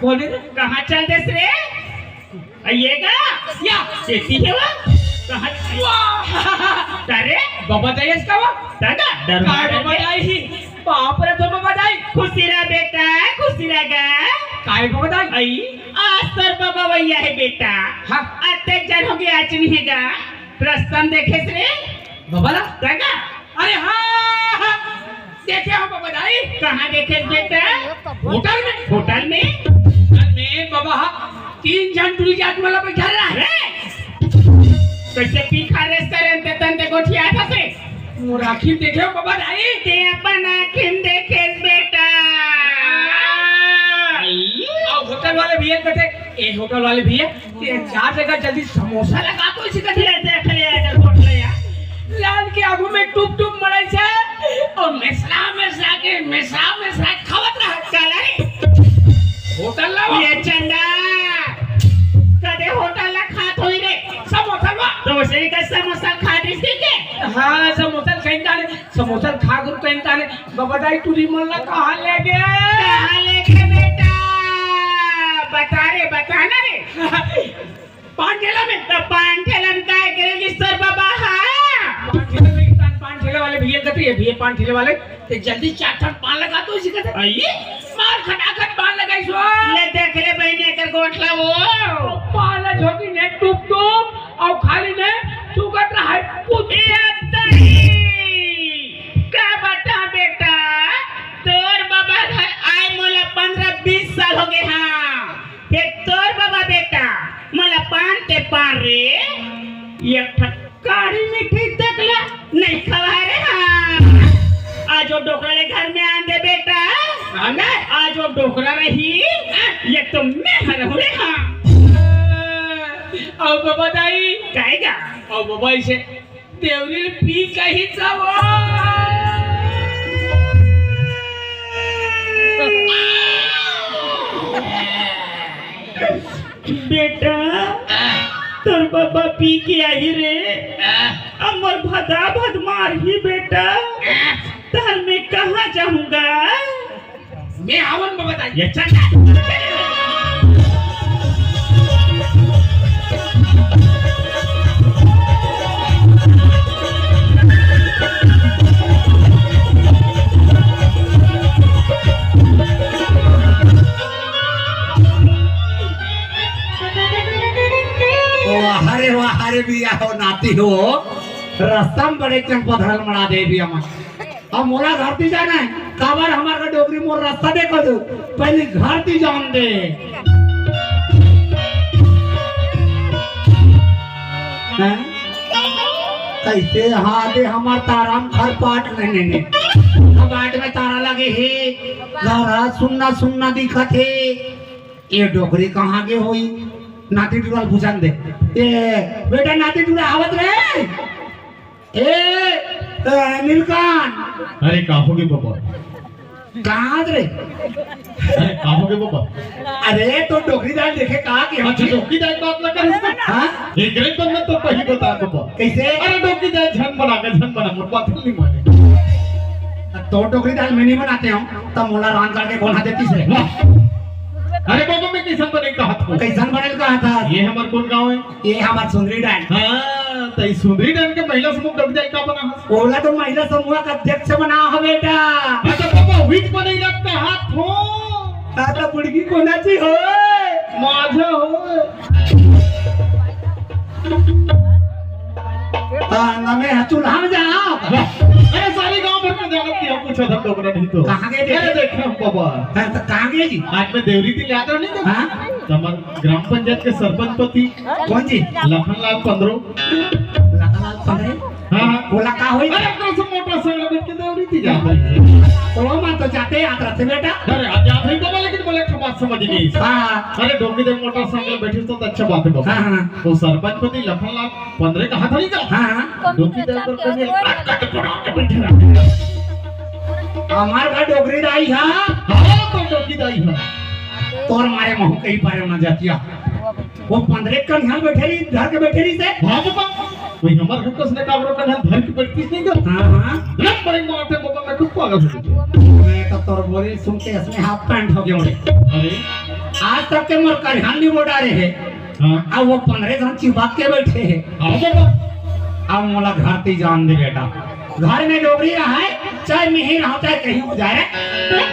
बोले रे कहाँ चल देस रे आइएगा या चेती है वो कहाँ तारे बाबा जाइए इसका वो दादा काय बाबा जाई बाप रे तो बाबा जाई खुशी रहा बेटा खुशी रहेगा काय बाबा जाई आई आज तर बाबा भैया है बेटा हाँ आते जन हो गया आज नहीं हैगा प्रस्तम देखे रे बाबा ना दादा अरे हाँ देखे हो बाबा जाई कहाँ देखे बेटा होटल में बाबा हाँ 3 जन टूरी जात वाला बैठा रहा अरे कैसे पी खा रेस्टोरेंट ते तंते गोठिया था से मुराखी देखे हो बाबा जाई ते अपन आँखें देखे बेटा और होटल वाले भैया कहते ए होटल वाले भैया ये 4 जगह जल्दी समोसा लगा तो इसी का ले देख ले आकर गोठ ले या लाल के आगू में टुप टुप मड़ाई छे और मेसरा के खावत रहा चला रे होटल लावा ये चंदा कदे होटल ला खात होई रे समोसा वा तो वैसे का समोसा खा दिसी के हाँ समोसा कहता ने समोसा खा गुरु कहता ने बाबा दाई टूरी मोहल्ला कहाँ ले गए कहाँ ले गए बेटा बता ना रे पान ठेला में तो पान ठेला में काय करेगी सर बाबा हाँ पान ठेले वाले भैया कहते ये भैया पान ठेले वाले ते जल्दी 4 पान लगा तो इसी कहते आइए मार खटाखट पान लगाई सो ले देख ले बहने कर गोठला वो पाला झोकी ने टुप टुप और खाली ने तू कट रहा है पुती क्या बता बेटा तोर बाबा घर आए मोला 15-20 साल हो गए हाँ फिर तोर बाबा बेटा मोला पान ते पान रे एक ठक्कारी मिठी तकला नहीं खवा रे हाँ आज वो डोकरा घर में आंदे बेटा आने आज वो डोकरा रही ये तो मैं हर हुए हाँ और बाबा दाई कहेगा और बाबा इसे देवरी पी कहीं जाओ बेटा तोर बाबा पी के आई रे अमर भदा भद मार ही बेटा तहल में कहाँ जाऊंगा मैं आवन बाबा दाई ये चंदा हरे बिया हो नाती हो रास्ता में बड़े चंग पधरल मरा दे बिया मन अब मोला घर ती जाना है काबर हमार का डोगरी मोर रास्ता देखो दो पहले घर ती जान दे हैं कैसे हाँ दे हमार ताराम घर पाट नहीं बाट में तारा लगे है घर सुनना दिखत है ये डोगरी कहाँ के होई नाती टुरा भुजान दे ए बेटा नाती टुरा आवत रे ए नीलकांत अरे काहोगे बाबा कहाँ रे अरे काहोगे बाबा अरे तो डोगरी दाल देखे कहा कि अच्छा डोकी दाई बात लगा इसमें हाँ एक ग्रेट बंदा तो पही बता बाबा कैसे अरे डोकी दाई झन बना मोर बात नहीं माने तो डोगरी दाल मैं नहीं बनाते हूँ तब मोला रान करके कौन हाथ देती से अरे बाबा मैं कैसन बने कहा था कैसन बनल कहा था ये हमार कौन गांव है ये हमार सुंदरी डाल हां तो इस सुंदरी डाल के महिला समूह डोकी दाई का बना है ओला तो महिला समूह का अध्यक्ष बना हो बेटा अच्छा बाबा विच बने लगता हाथ हो आता बुड़की कोणाची हो माझा हो मैं चूल्हा में जाओ अरे सारे गांव भर में जानत की हम पूछा था डोकरा नहीं तो कहाँ गए थे? अरे देखे हम बाबा तो कहाँ गए जी आज मैं देवरी थी याद नहीं था हाँ तमन ग्राम पंचायत के सरपंच पति कौन जी लखनलाल पंद्रो लखनलाल पंद्रे हाँ बोला का होई अरे अपना से मोटरसाइकिल बैठ के देवरी थी जाता है तो मैं तो जाते यात्रा से बेटा अरे आज जाते ही बाबा लेकिन बोले एक बात समझ नहीं हाँ अरे डोंगी दे मोटरसाइकिल बैठी तो अच्छा बात है बाबा हाँ तो सरपंच पति लखनलाल पंद्रे का हाथ नहीं का हाँ डोंगी दे पर कभी कट पड़ा के बैठे रहा हमार घर डोगरी दाई है हाँ तो डोंगी दाई है तोर मारे महू कहीं पारे ना जातिया वो 15 कन यहाँ बैठे रही घर के बैठे रही से हाँ बाबा वही हमारे घर कसने काबरो का धर की बैठती नहीं कर हाँ रख पड़े मारते बाबा मैं खुद पागल हो गया मैं तो तोर बोली सुन के इसमें हाफ पैंट हो गया मुझे अरे आज तक के मोर कल्याण नहीं बोला रहे हाँ अब वो 15 जन चिपक के बैठे हैं आओ देखो अब मोला घर ते जान दे बेटा घर में डोगरी रहा है चाहे मिही रहो चाहे कहीं हो जाए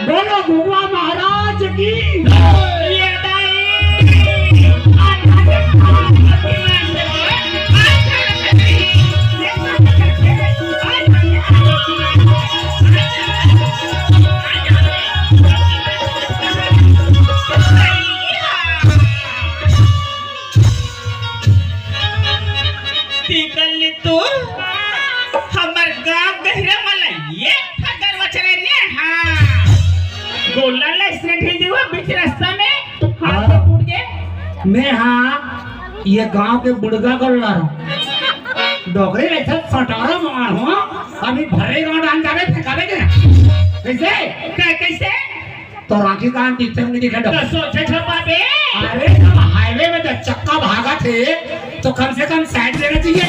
बोलो भगवा महाराज की ये ली तू हमर गांव गहरा वाला ये ठगर वचरे ने हां गोला ला इसने ढील दिया बीच रास्ता में हाथ से टूट गए मैं हाँ ये गांव के बुढ़गा गोल्ला डोगरी ऐसा सटारा मार हो अभी भरे गांव डाल जावे फेंकावे के कैसे कैसे तो राखी कान टीचर ने दिखा तो सोचे छपा बे अरे जब हाईवे में जब चक्का भागा थे तो कम से कम साइड देना चाहिए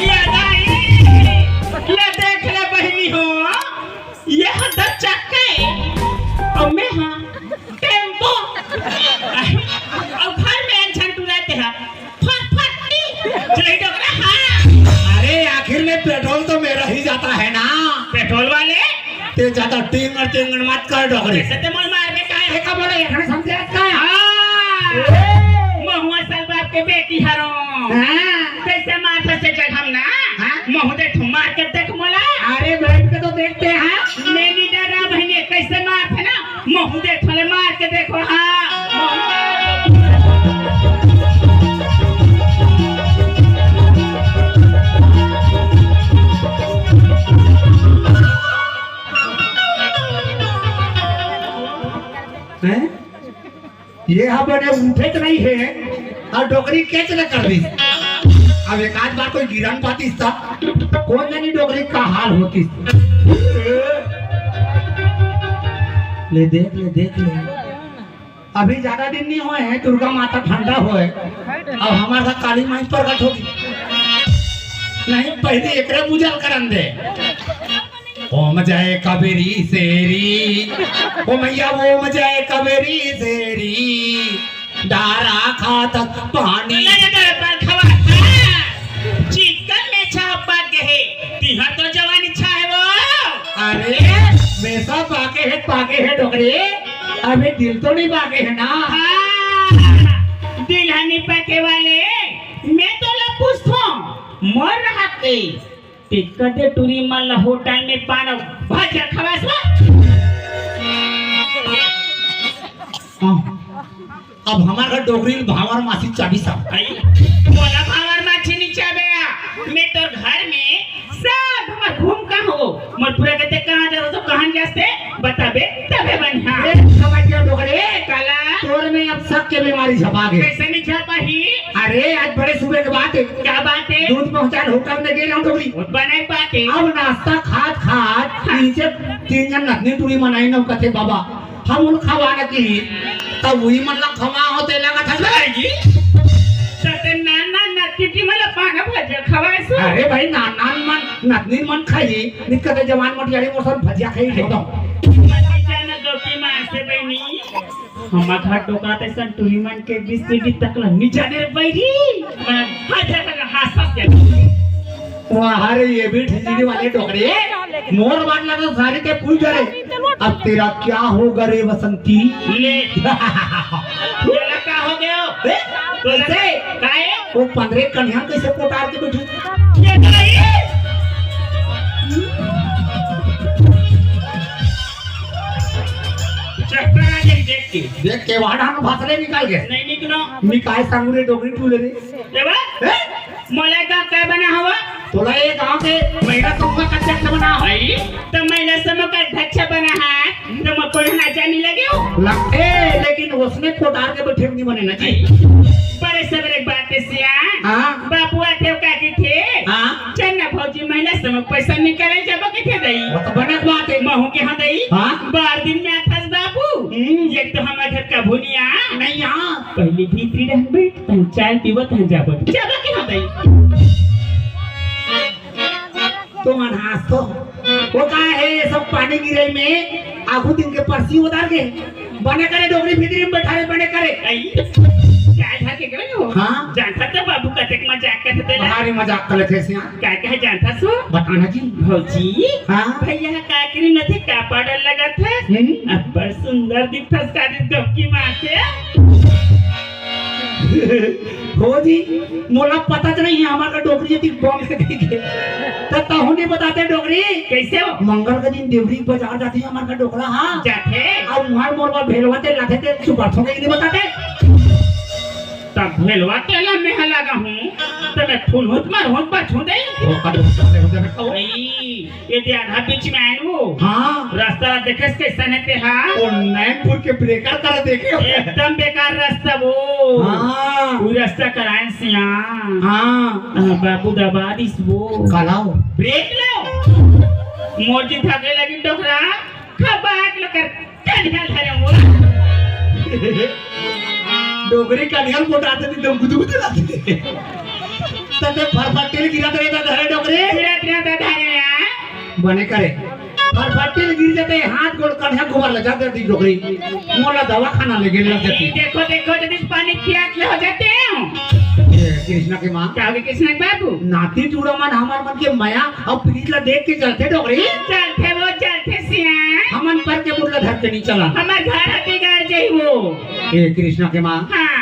ले देख ले बहनी हो ये हद चक्के और मैं हाँ टेम्पो और घर में इंसान टुराते हैं फटफटी चले डोगरा हाँ अरे आखिर में पेट्रोल तो मेरा ही जाता है ना पेट्रोल वाले ते ज्यादा टिंगड़ मत कर डोगरी सत्य मोल मार में काय है का बोले यहाँ समझे का महुआ साल बाप के बेटी हरो कैसे माथा से चढ़ हम ना महू दे मार के देख मोला अरे बैठ के तो देखते हैं मैं नहीं डरा बहनी कैसे मार है ना महू दे थोड़े मार के देखो हाँ हैं? ये हाँ बने उठे तो नहीं है और डोगरी कैच न कर दी अब एक आध बार कोई गिरन पाती था कौन जानी डोगरी का हाल होती ले देख ले अभी ज्यादा दिन नहीं हुए हैं दुर्गा माता ठंडा हुए अब हमारे साथ काली माई प्रकट होगी नहीं पहले एक पूजा करन दे ओम जय कबीरी सेरी ओ मैया ओम जय कबीरी सेरी डारा खात पानी चिकन में छापा के है तिहा तो जवानी छा है वो अरे वैसा पाके है डोगरे अभी दिल तो नहीं पाके है ना दिल हनी पाके वाले मैं तो ला पूछूं मर रहा के टिकटे टूरी मल्ला होटल में पाना भाजा खवास अब हमारा डोगरी भावर मासी चाबी साहब बोला भावर माछी नीचे बया मैं तो घर में सब हमर घूम का हो मर पूरा कहते कहां जा तो कहां जाते बताबे तबे बन्हा समझ गया डोगरे काला तोर में अब सब के बीमारी छपा गए कैसे नहीं छपा ही अरे आज बड़े सुबह के बात है क्या बात है दूध पहुंचा होटल में गए हम डोगरी बनाई बात है अब नाश्ता खात नीचे 3 जन नतनी टूरी मनाई न कथे बाबा हम उन खवाना की तब वही मतलब खवा होते लगा था जाएगी सते नाना नत्ती मला पाना भजा खवायसो अरे भाई नाना मन नतनी मन खाई निकते जवान मोटियारी मोसन भजिया खाई दो मती जाना दोती मार से बहनी हमा घाट टोका ते संतुरी मन के बीसीडी तक ल नीचा दे बैरी हाथ हाथ से वाह रे ये भी ठिजड़ी वाले डोगरे मोर बात लगा सारे के पूछ करे अब तेरा क्या होगा रे बसंती ले ये का हो गयो कैसे काहे वो 15 कन्या कैसे पोटार के बैठे ये काहे चक्कर आ गई देख के वाड़ा हम भाषले निकाल गए नहीं निकलो मी काय सांगू रे डोगरी टूले रे देवा मोला का काय बना हवा तोला ये गांव के महिला समूह का अध्यक्ष बना है तो महिला समूह का अध्यक्ष बना है तो मैं पढ़ना जाने लगे हो लगते लेकिन उसने पोटार के बैठे नहीं बने ना जी बड़े सवेरे बात से हां बाबू आते का की थे हां चन्ना भौजी महिला समूह पैसा निकाले जब के थे दई वो तो बने बात है महू के हां दई हां 12 दिन में आथस बाबू एक तो हमारे घर का भुनिया नहीं यहां पहले भीतरी रह बैठ तन चाय पीवत हैं जब के हां दई तो अनहास तो वो का है ये सब पानी गिरे में आगू दिन के परसी उतार के बने करे डोगरी भीतरी में बैठा रे बने करे क्या था के करो हाँ जानता तो बाबू कतेक मजाक करते ला हमारी मजाक कर लेते सिया क्या क्या जानता सो बताना जी भौजी हाँ भैया काकरी नथे का पाउडर लगा था अब बड़ सुंदर दिखता सारी डबकी मां से हो जी मोला पता तो नहीं है हमारा डोगरी यदि बॉम्ब से गई के तो ताहू नहीं बताते डोगरी कैसे हो मंगल के दिन देवरी बाजार जाती है हमारा डोगरा हाँ जाते अब वहां मोरवा भेलवाते लाते थे सुबह के नहीं बताते तब भेलवा तेला में लगा हूं तो मैं फूल होत मार होत बा छोड़े वो कदम चले हो जाने का ये दे आधा बीच में आए वो हाँ रास्ता देखे कैसा है ते हां वो नैनपुर के ब्रेकर कर देखे एकदम बेकार रास्ता वो हाँ वो रास्ता कराए सिया हाँ बाबू दबा दिस वो कलाओ ब्रेक लो मोटी थाके लगी डोकरा खबाक लकर कन्या धरे मोला डोगरी का नियम मोटाते थे दम गुदगुद लाते थे तने फरफटेल गिराते रहता धरे डोगरी तेरा धारे बने करे फरफटेल गिर जाते हाथ गोड़ कन्या गोबर लगा देती डोगरी मोला दवा खाना ले गेल जाती देखो देखो जब पानी पियास ले हो जाते हो कृष्णा के मां क्या हो गया कृष्ण बाबू नाती टूरा मन हमार मन के माया और प्रीत ला देख के चलते डोगरी चलते वो चलते सिया हमन पर के मुड़ला धर के नहीं चला हमार घर बिगाड़ जाई वो ए कृष्णा के मां हाँ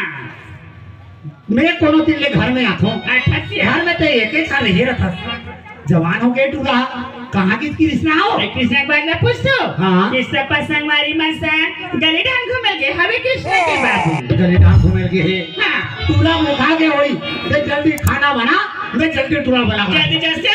मैं कोनो दिन ले घर में आतो अच्छा सिया घर में तो एक ही साल रही रहा जवान हो गए टूरा कहाँ की कृष्णा हो कृष्ण बाबू पूछो हाँ। कृष्ण पसंग मारी मनसा गली डांग घूम गए हवे कृष्ण के बाबू गले डांग घूमे के है हाँ टूरा मुखा के होई मैं जल्दी खाना बना मैं जल्दी टूरा बना जल्दी जल्दी